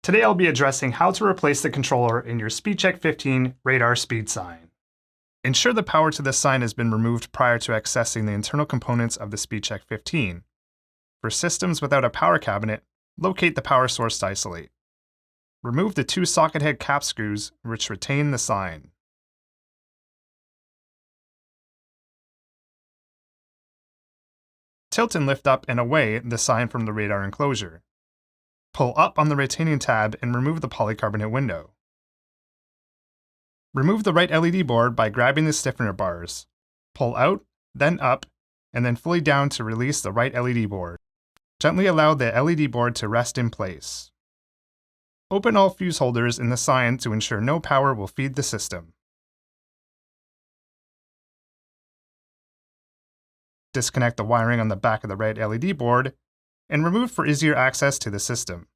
Today I'll be addressing how to replace the controller in your SPEEDCHECK-15 radar speed sign. Ensure the power to the sign has been removed prior to accessing the internal components of the SPEEDCHECK-15. For systems without a power cabinet, locate the power source to isolate. Remove the two socket head cap screws which retain the sign. Tilt and lift up and away the sign from the radar enclosure. Pull up on the retaining tab and remove the polycarbonate window. Remove the right LED board by grabbing the stiffener bars. Pull out, then up, and then fully down to release the right LED board. Gently allow the LED board to rest in place. Open all fuse holders in the sign to ensure no power will feed the system. Disconnect the wiring on the back of the red LED board and remove for easier access to the system.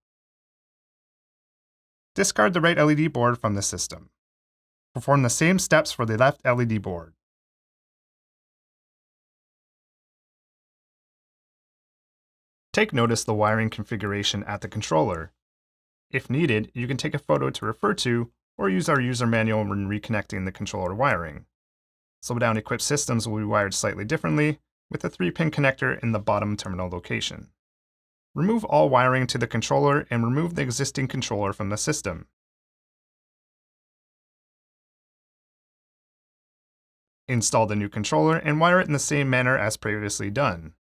Discard the right LED board from the system. Perform the same steps for the left LED board. Take notice the wiring configuration at the controller. If needed, you can take a photo to refer to or use our user manual when reconnecting the controller wiring. Slowdown equipped systems will be wired slightly differently, with a 3-pin connector in the bottom terminal location. Remove all wiring to the controller and remove the existing controller from the system. Install the new controller and wire it in the same manner as previously done.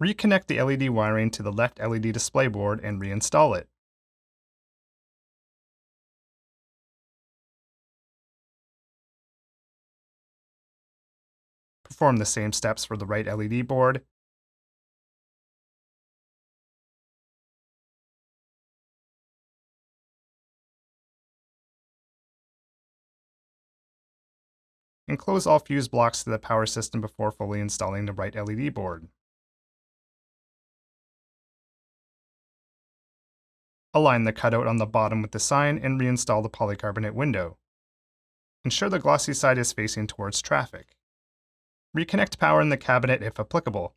Reconnect the LED wiring to the left LED display board and reinstall it. Perform the same steps for the right LED board. And close all fuse blocks to the power system before fully installing the right LED board. Align the cutout on the bottom with the sign and reinstall the polycarbonate window. Ensure the glossy side is facing towards traffic. Reconnect power in the cabinet if applicable.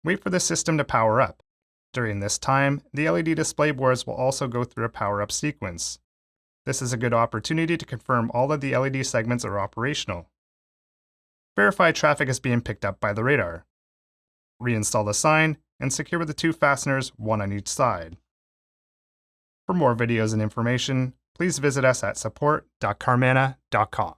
Wait for the system to power up. During this time, the LED display boards will also go through a power-up sequence. This is a good opportunity to confirm all of the LED segments are operational. Verify traffic is being picked up by the radar. Reinstall the sign and secure with the two fasteners, one on each side. For more videos and information, please visit us at support.carmanah.com.